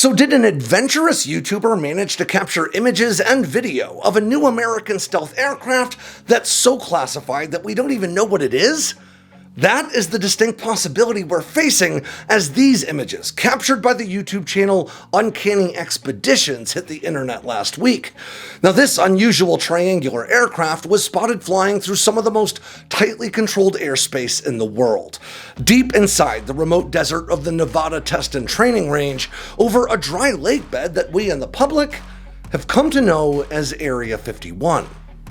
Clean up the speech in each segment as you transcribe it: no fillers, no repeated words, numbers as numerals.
So did an adventurous YouTuber manage to capture images and video of a new American stealth aircraft that's so classified that we don't even know what it is? That is the distinct possibility we're facing as these images, captured by the YouTube channel Uncanny Expeditions, hit the internet last week. Now, this unusual triangular aircraft was spotted flying through some of the most tightly controlled airspace in the world, deep inside the remote desert of the Nevada Test and Training Range, over a dry lake bed that we and the public have come to know as Area 51.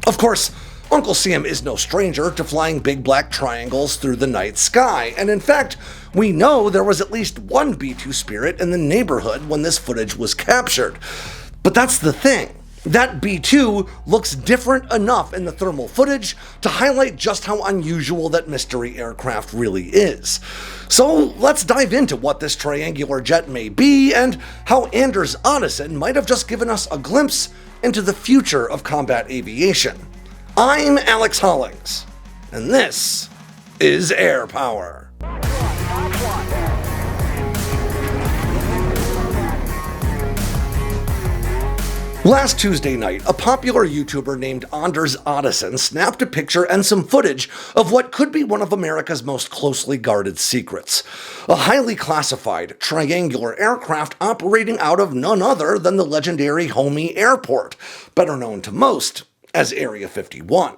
Of course, Uncle Sam is no stranger to flying big black triangles through the night sky, and in fact, we know there was at least one B-2 Spirit in the neighborhood when this footage was captured. But that's the thing. That B-2 looks different enough in the thermal footage to highlight just how unusual that mystery aircraft really is. So let's dive into what this triangular jet may be and how Anders Ottesen might have just given us a glimpse into the future of combat aviation. I'm Alex Hollings, and this is Air Power. Last Tuesday night, a popular YouTuber named Anders Ottesen snapped a picture and some footage of what could be one of America's most closely guarded secrets. A highly classified triangular aircraft operating out of none other than the legendary Homey Airport, better known to most as Area 51.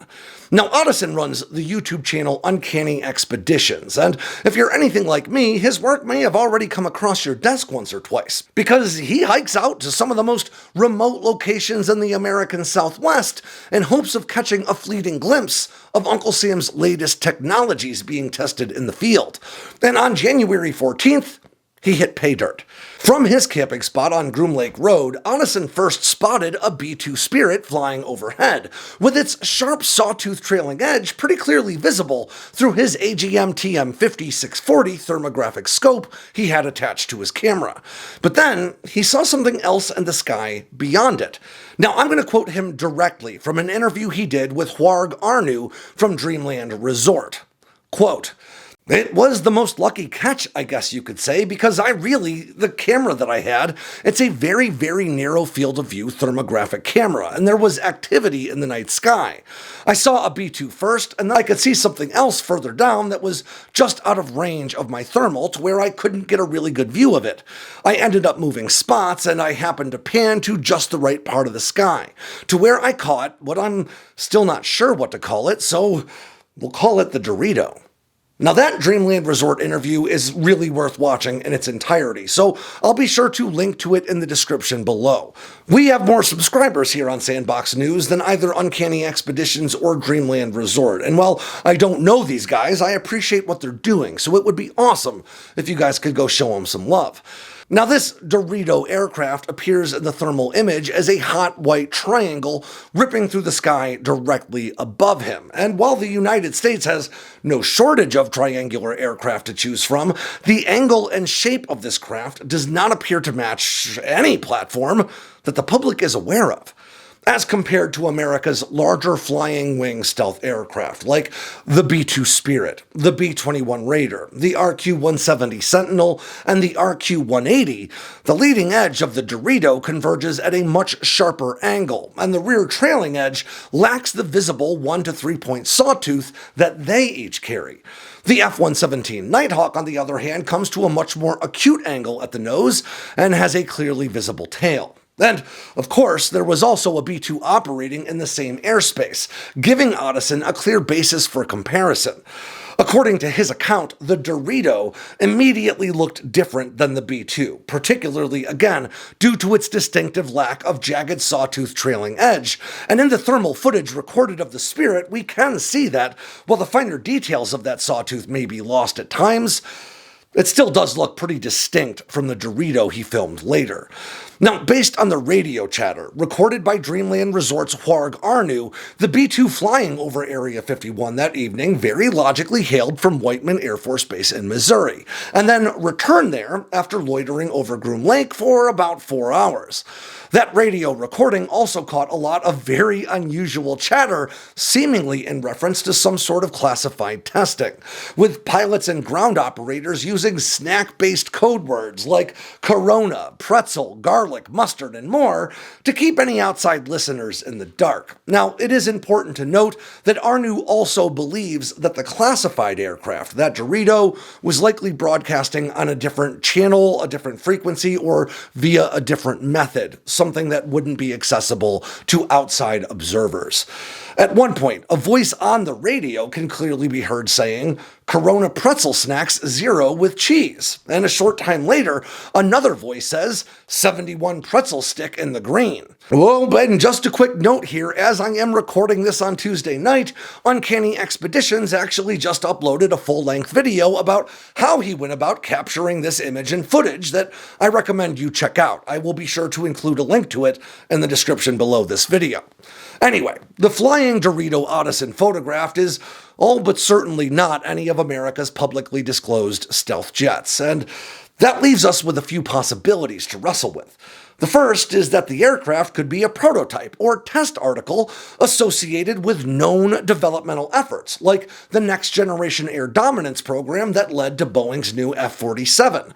Now, Ottesen runs the YouTube channel Uncanny Expeditions, and if you're anything like me, his work may have already come across your desk once or twice, because he hikes out to some of the most remote locations in the American Southwest in hopes of catching a fleeting glimpse of Uncle Sam's latest technologies being tested in the field. And on January 14th, he hit pay dirt. From his camping spot on Groom Lake Road, Ottesen first spotted a B-2 Spirit flying overhead, with its sharp sawtooth trailing edge pretty clearly visible through his AGM TM-50-640 thermographic scope he had attached to his camera. But then, he saw something else in the sky beyond it. Now, I'm going to quote him directly from an interview he did with Hwarg Arnu from Dreamland Resort. Quote, "It was the most lucky catch, I guess you could say, because the camera that I had, it's a very, very narrow field of view thermographic camera, and there was activity in the night sky. I saw a B-2 first, and then I could see something else further down that was just out of range of my thermal to where I couldn't get a really good view of it. I ended up moving spots, and I happened to pan to just the right part of the sky, to where I caught what I'm still not sure what to call it, so we'll call it the Dorito." Now, that Dreamland Resort interview is really worth watching in its entirety, so I'll be sure to link to it in the description below. We have more subscribers here on Sandboxx News than either Uncanny Expeditions or Dreamland Resort, and while I don't know these guys, I appreciate what they're doing, so it would be awesome if you guys could go show them some love. Now, this Dorito aircraft appears in the thermal image as a hot white triangle ripping through the sky directly above him. And while the United States has no shortage of triangular aircraft to choose from, the angle and shape of this craft does not appear to match any platform that the public is aware of, as compared to America's larger flying wing stealth aircraft like the B-2 Spirit, the B-21 Raider, the RQ-170 Sentinel, and the RQ-180. The leading edge of the Dorito converges at a much sharper angle, and the rear trailing edge lacks the visible 1 to 3 point sawtooth that they each carry. The F-117 Nighthawk, on the other hand, comes to a much more acute angle at the nose and has a clearly visible tail. And, of course, there was also a B-2 operating in the same airspace, giving Ottesen a clear basis for comparison. According to his account, the Dorito immediately looked different than the B-2, particularly, again, due to its distinctive lack of jagged sawtooth trailing edge. And in the thermal footage recorded of the Spirit, we can see that, while the finer details of that sawtooth may be lost at times, it still does look pretty distinct from the Dorito he filmed later. Now, based on the radio chatter recorded by Dreamland Resort's Hwarg Arnu, the B-2 flying over Area 51 that evening very logically hailed from Whiteman Air Force Base in Missouri, and then returned there after loitering over Groom Lake for about 4 hours. That radio recording also caught a lot of very unusual chatter, seemingly in reference to some sort of classified testing, with pilots and ground operators using using snack-based code words like Corona, pretzel, garlic, mustard, and more to keep any outside listeners in the dark. Now, it is important to note that Arnu also believes that the classified aircraft, that Dorito, was likely broadcasting on a different channel, a different frequency, or via a different method, something that wouldn't be accessible to outside observers. At one point, a voice on the radio can clearly be heard saying, "Corona pretzel snacks 0 with cheese." And a short time later, another voice says, "71 pretzel stick in the green." Well, and just a quick note here, as I am recording this on Tuesday night, Uncanny Expeditions actually just uploaded a full-length video about how he went about capturing this image and footage that I recommend you check out. I will be sure to include a link to it in the description below this video. Anyway, the flying Dorito Ottoson photographed is all but certainly not any of America's publicly disclosed stealth jets, and that leaves us with a few possibilities to wrestle with. The first is that the aircraft could be a prototype or test article associated with known developmental efforts, like the Next Generation Air Dominance program that led to Boeing's new F-47.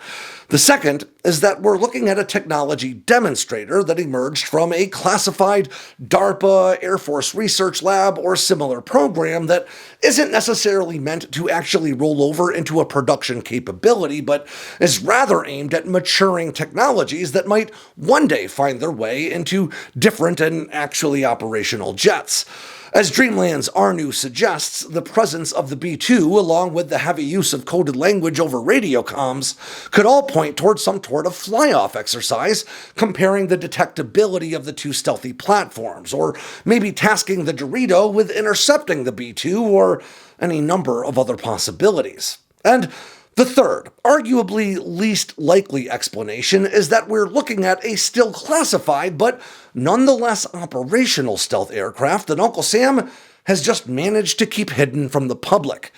The second is that we're looking at a technology demonstrator that emerged from a classified DARPA, Air Force Research Lab, or similar program that isn't necessarily meant to actually roll over into a production capability, but is rather aimed at maturing technologies that might one day find their way into different and actually operational jets. As Dreamland's Arnu suggests, the presence of the B-2, along with the heavy use of coded language over radio comms, could all point towards some sort of fly-off exercise comparing the detectability of the two stealthy platforms, or maybe tasking the Dorito with intercepting the B-2, or any number of other possibilities. And the third, arguably least likely explanation is that we're looking at a still classified but nonetheless operational stealth aircraft that Uncle Sam has just managed to keep hidden from the public.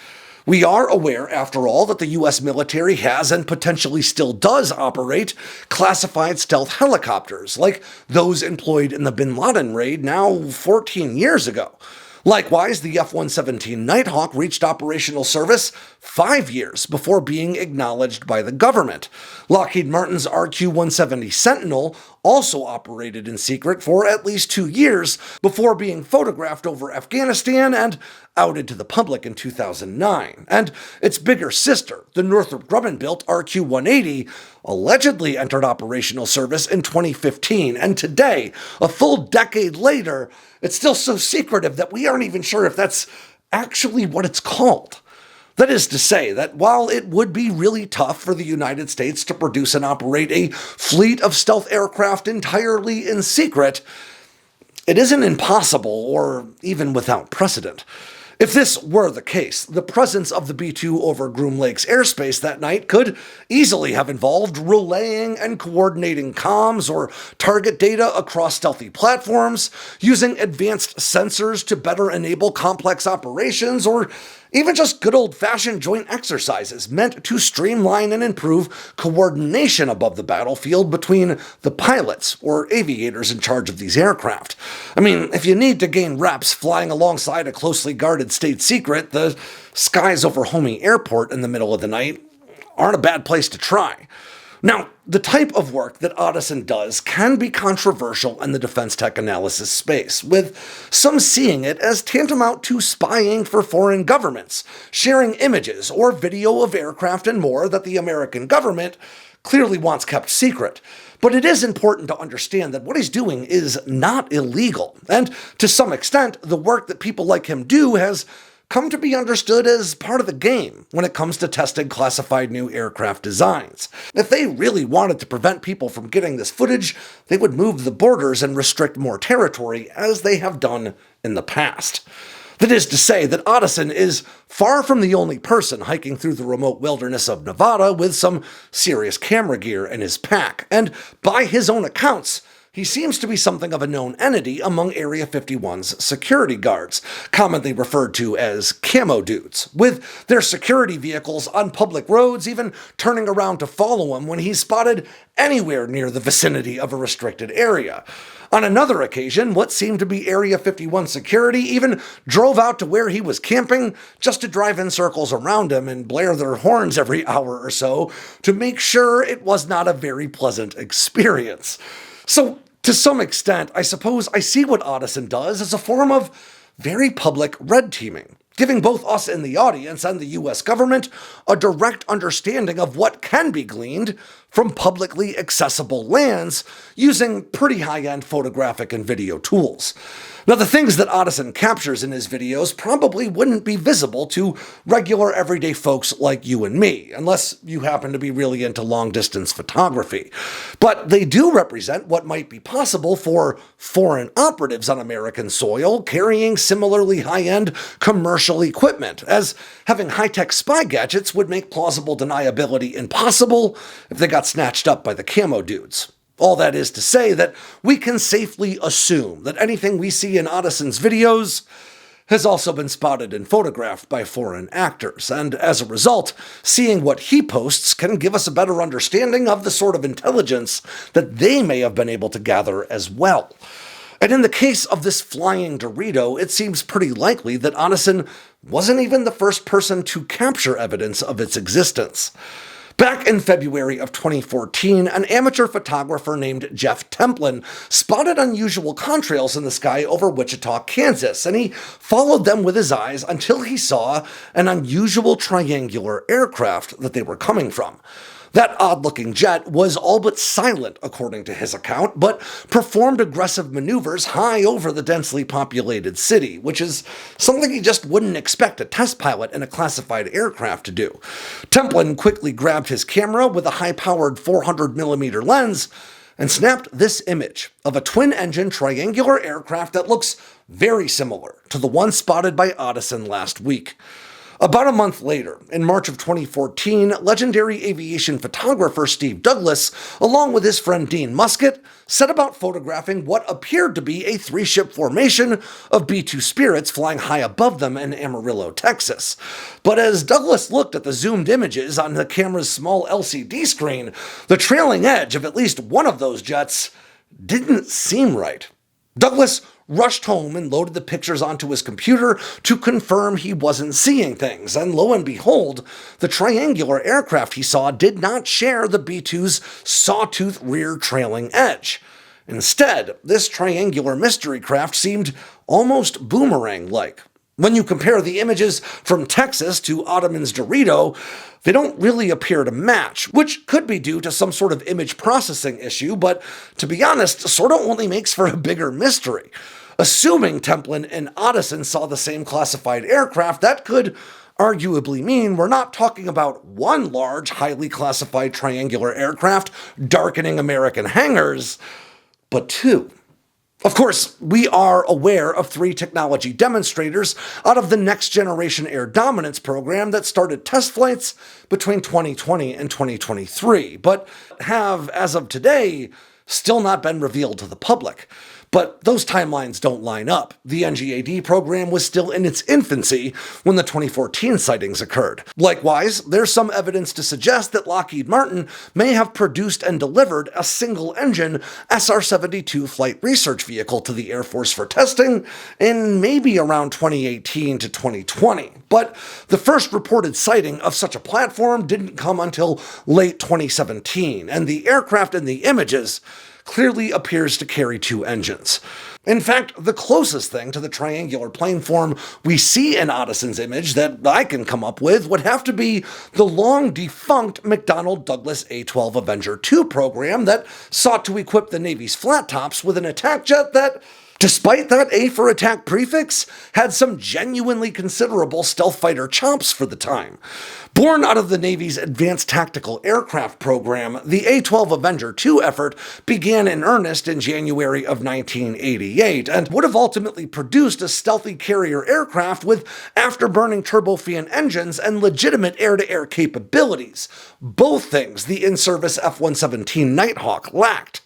We are aware, after all, that the US military has and potentially still does operate classified stealth helicopters, like those employed in the Bin Laden raid now 14 years ago. Likewise, the F-117 Nighthawk reached operational service 5 years before being acknowledged by the government. Lockheed Martin's RQ-170 Sentinel also operated in secret for at least 2 years before being photographed over Afghanistan and outed to the public in 2009. And its bigger sister, the Northrop Grumman-built RQ-180, allegedly entered operational service in 2015, and today, a full decade later, it's still so secretive that we aren't even sure if that's actually what it's called. That is to say that while it would be really tough for the United States to produce and operate a fleet of stealth aircraft entirely in secret, it isn't impossible or even without precedent. If this were the case, the presence of the B-2 over Groom Lake's airspace that night could easily have involved relaying and coordinating comms or target data across stealthy platforms, using advanced sensors to better enable complex operations, or even just good old-fashioned joint exercises meant to streamline and improve coordination above the battlefield between the pilots or aviators in charge of these aircraft. I mean, if you need to gain reps flying alongside a closely guarded state secret, the skies over Homey Airport in the middle of the night aren't a bad place to try. Now, the type of work that Ottoson does can be controversial in the defense tech analysis space, with some seeing it as tantamount to spying for foreign governments, sharing images or video of aircraft and more that the American government clearly wants kept secret. But it is important to understand that what he's doing is not illegal, and to some extent, the work that people like him do has come to be understood as part of the game when it comes to testing classified new aircraft designs. If they really wanted to prevent people from getting this footage, they would move the borders and restrict more territory, as they have done in the past. That is to say that Ottoson is far from the only person hiking through the remote wilderness of Nevada with some serious camera gear in his pack, and by his own accounts, he seems to be something of a known entity among Area 51's security guards, commonly referred to as camo dudes, with their security vehicles on public roads even turning around to follow him when he's spotted anywhere near the vicinity of a restricted area. On another occasion, what seemed to be Area 51 security even drove out to where he was camping just to drive in circles around him and blare their horns every hour or so to make sure it was not a very pleasant experience. So, to some extent, I suppose I see what Ottoson does as a form of very public red teaming, giving both us in the audience and the US government a direct understanding of what can be gleaned from publicly accessible lands using pretty high-end photographic and video tools. Now, the things that Ottoson captures in his videos probably wouldn't be visible to regular everyday folks like you and me, unless you happen to be really into long-distance photography. But they do represent what might be possible for foreign operatives on American soil carrying similarly high-end commercial equipment, as having high-tech spy gadgets would make plausible deniability impossible if they got snatched up by the camo dudes. All that is to say that we can safely assume that anything we see in Ottoson's videos has also been spotted and photographed by foreign actors, and as a result, seeing what he posts can give us a better understanding of the sort of intelligence that they may have been able to gather as well. And in the case of this flying Dorito, it seems pretty likely that Ottoson wasn't even the first person to capture evidence of its existence. Back in February of 2014, an amateur photographer named Jeff Templin spotted unusual contrails in the sky over Wichita, Kansas, and he followed them with his eyes until he saw an unusual triangular aircraft that they were coming from. That odd-looking jet was all but silent, according to his account, but performed aggressive maneuvers high over the densely populated city, which is something you just wouldn't expect a test pilot in a classified aircraft to do. Templin quickly grabbed his camera with a high-powered 400mm lens and snapped this image of a twin-engine triangular aircraft that looks very similar to the one spotted by Ottoson last week. About a month later, in March of 2014, legendary aviation photographer Steve Douglas, along with his friend Dean Musket, set about photographing what appeared to be a three-ship formation of B-2 Spirits flying high above them in Amarillo, Texas. But as Douglas looked at the zoomed images on the camera's small LCD screen, the trailing edge of at least one of those jets didn't seem right. Douglas rushed home and loaded the pictures onto his computer to confirm he wasn't seeing things, and lo and behold, the triangular aircraft he saw did not share the B-2's sawtooth rear trailing edge. Instead, this triangular mystery craft seemed almost boomerang-like. When you compare the images from Texas to Ottoman's Dorito, they don't really appear to match, which could be due to some sort of image processing issue, but to be honest, sort of only makes for a bigger mystery. Assuming Templin and Ottoson saw the same classified aircraft, that could arguably mean we're not talking about one large, highly classified triangular aircraft darkening American hangars, but two. Of course, we are aware of 3 technology demonstrators out of the Next Generation Air Dominance program that started test flights between 2020 and 2023, but have, as of today, still not been revealed to the public. But those timelines don't line up. The NGAD program was still in its infancy when the 2014 sightings occurred. Likewise, there's some evidence to suggest that Lockheed Martin may have produced and delivered a single-engine SR-72 flight research vehicle to the Air Force for testing in maybe around 2018 to 2020. But the first reported sighting of such a platform didn't come until late 2017, and the aircraft in the images clearly appears to carry 2 engines. In fact, the closest thing to the triangular planeform we see in Ottoson's image that I can come up with would have to be the long-defunct McDonnell Douglas A-12 Avenger II program that sought to equip the Navy's flat tops with an attack jet that, despite that A for attack prefix, had some genuinely considerable stealth fighter chops for the time. Born out of the Navy's Advanced Tactical Aircraft program, the A-12 Avenger II effort began in earnest in January of 1988 and would have ultimately produced a stealthy carrier aircraft with afterburning turbofan engines and legitimate air-to-air capabilities, both things the in-service F-117 Nighthawk lacked.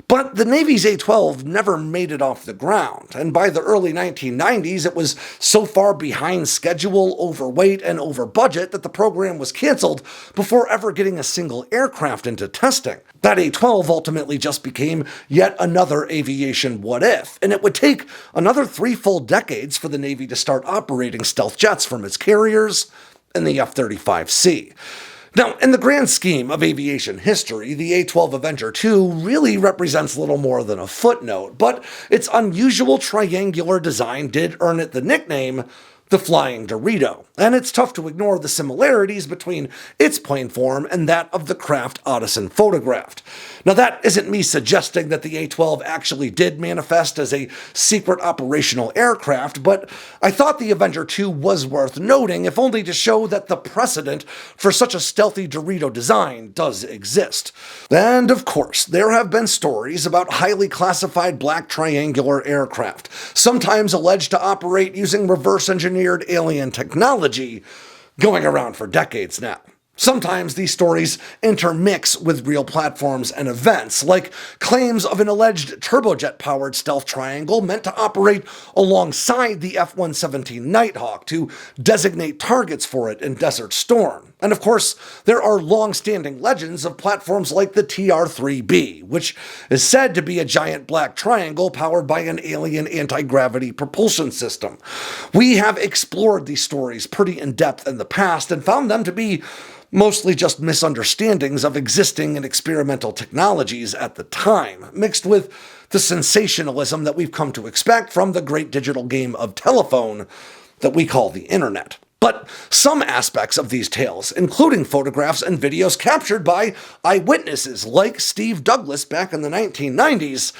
But the Navy's A-12 never made it off the ground, and by the early 1990s it was so far behind schedule, overweight, and over budget that the program was canceled before ever getting a single aircraft into testing. That A-12 ultimately just became yet another aviation what-if, and it would take another 3 full decades for the Navy to start operating stealth jets from its carriers and the F-35C. Now, in the grand scheme of aviation history, the A-12 Avenger II really represents little more than a footnote, but its unusual triangular design did earn it the nickname the Flying Dorito, and it's tough to ignore the similarities between its plane form and that of the craft Ottoson photographed. Now, that isn't me suggesting that the A-12 actually did manifest as a secret operational aircraft, but I thought the Avenger II was worth noting, if only to show that the precedent for such a stealthy Dorito design does exist. And of course, there have been stories about highly classified black triangular aircraft, sometimes alleged to operate using reverse-engineered alien technology, going around for decades now. Sometimes these stories intermix with real platforms and events, like claims of an alleged turbojet-powered stealth triangle meant to operate alongside the F-117 Nighthawk to designate targets for it in Desert Storm. And of course, there are long-standing legends of platforms like the TR-3B, which is said to be a giant black triangle powered by an alien anti-gravity propulsion system. We have explored these stories pretty in-depth in the past and found them to be mostly just misunderstandings of existing and experimental technologies at the time, mixed with the sensationalism that we've come to expect from the great digital game of telephone that we call the internet. But some aspects of these tales, including photographs and videos captured by eyewitnesses like Steve Douglas back in the 1990s,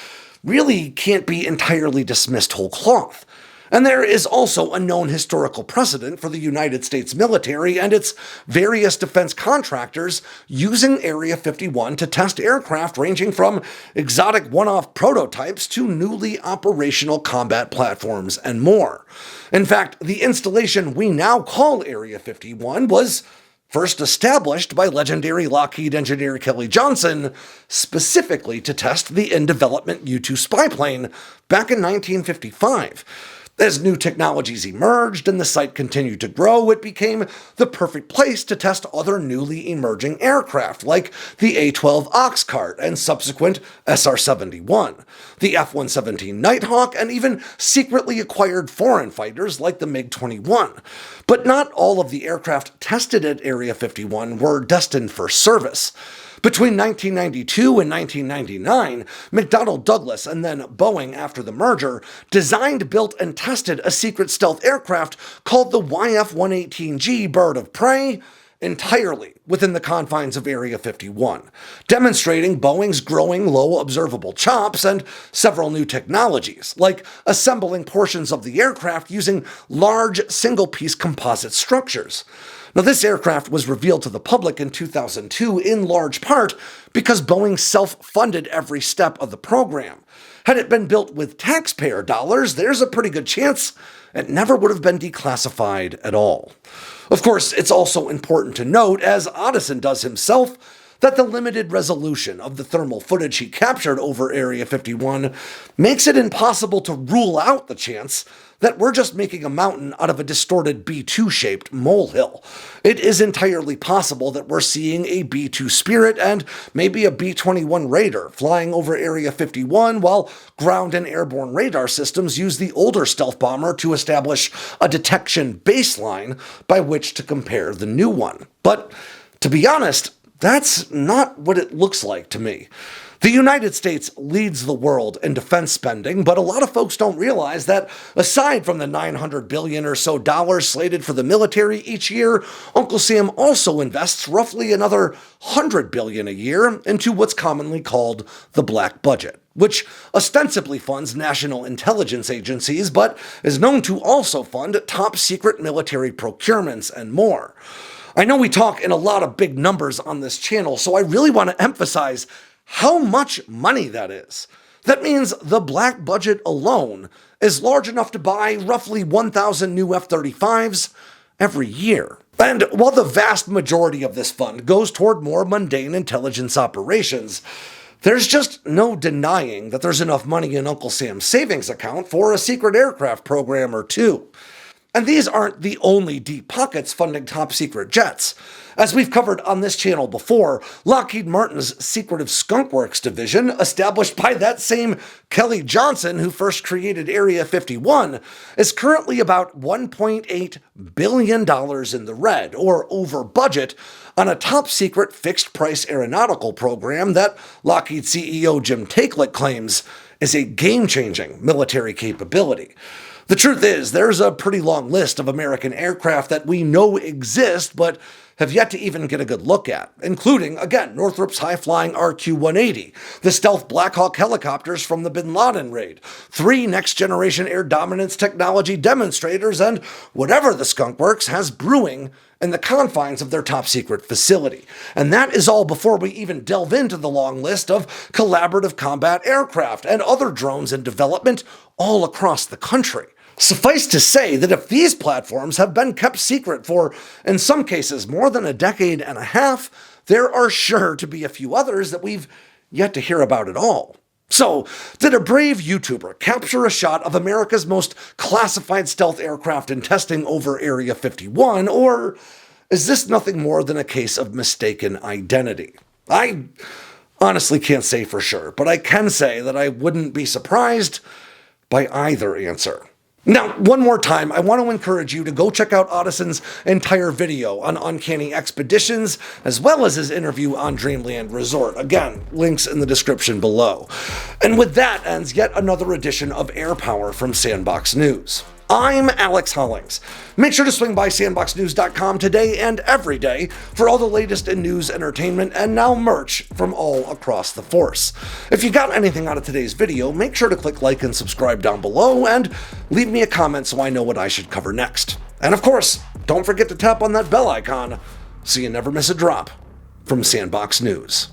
really can't be entirely dismissed whole cloth. And there is also a known historical precedent for the United States military and its various defense contractors using Area 51 to test aircraft ranging from exotic one-off prototypes to newly operational combat platforms and more. In fact, the installation we now call Area 51 was first established by legendary Lockheed engineer Kelly Johnson specifically to test the in-development U-2 spy plane back in 1955. As new technologies emerged and the site continued to grow, it became the perfect place to test other newly emerging aircraft, like the A-12 Oxcart and subsequent SR-71, the F-117 Nighthawk, and even secretly acquired foreign fighters like the MiG-21. But not all of the aircraft tested at Area 51 were destined for service. Between 1992 and 1999, McDonnell Douglas and then Boeing after the merger designed, built, and tested a secret stealth aircraft called the YF-118G Bird of Prey entirely within the confines of Area 51, demonstrating Boeing's growing low observable chops and several new technologies, like assembling portions of the aircraft using large single-piece composite structures. Now, this aircraft was revealed to the public in 2002 in large part because Boeing self-funded every step of the program. Had it been built with taxpayer dollars, there's a pretty good chance it never would have been declassified at all. Of course, it's also important to note, as Ottoson does himself, that the limited resolution of the thermal footage he captured over Area 51 makes it impossible to rule out the chance that we're just making a mountain out of a distorted B-2-shaped molehill. It is entirely possible that we're seeing a B-2 Spirit and maybe a B-21 Raider flying over Area 51 while ground and airborne radar systems use the older stealth bomber to establish a detection baseline by which to compare the new one. But to be honest, that's not what it looks like to me. The United States leads the world in defense spending, but a lot of folks don't realize that aside from the $900 billion or so slated for the military each year, Uncle Sam also invests roughly another $100 billion a year into what's commonly called the black budget, which ostensibly funds national intelligence agencies, but is known to also fund top-secret military procurements and more. I know we talk in a lot of big numbers on this channel, so I really want to emphasize how much money that is. That means the black budget alone is large enough to buy roughly 1,000 new F-35s every year. And while the vast majority of this fund goes toward more mundane intelligence operations, There's just no denying that there's enough money in Uncle Sam's savings account for a secret aircraft program or two. And these aren't the only deep pockets funding top secret jets. As we've covered on this channel before, Lockheed Martin's secretive Skunk Works division, established by that same Kelly Johnson who first created Area 51, is currently about $1.8 billion in the red, or over budget, on a top secret fixed price aeronautical program that Lockheed CEO Jim Takelett claims is a game-changing military capability. The truth is, there's a pretty long list of American aircraft that we know exist, but have yet to even get a good look at, including, again, Northrop's high-flying RQ-180, the stealth Black Hawk helicopters from the Bin Laden raid, 3 next-generation air dominance technology demonstrators, and whatever the Skunk Works has brewing in the confines of their top-secret facility. And that is all before we even delve into the long list of collaborative combat aircraft and other drones in development all across the country. Suffice to say that if these platforms have been kept secret for, in some cases, more than a decade and a half, there are sure to be a few others that we've yet to hear about at all. So, did a brave YouTuber capture a shot of America's most classified stealth aircraft in testing over Area 51, or is this nothing more than a case of mistaken identity? I honestly can't say for sure, but I can say that I wouldn't be surprised by either answer. Now, one more time, I want to encourage you to go check out Audison's entire video on Uncanny Expeditions, as well as his interview on Dreamland Resort. Again, links in the description below. And with that ends yet another edition of Air Power from Sandboxx News. I'm Alex Hollings. Make sure to swing by sandboxnews.com today and every day for all the latest in news, entertainment, and now merch from all across the force. If you got anything out of today's video, make sure to click like and subscribe down below and leave me a comment so I know what I should cover next. And of course, don't forget to tap on that bell icon so you never miss a drop from Sandboxx News.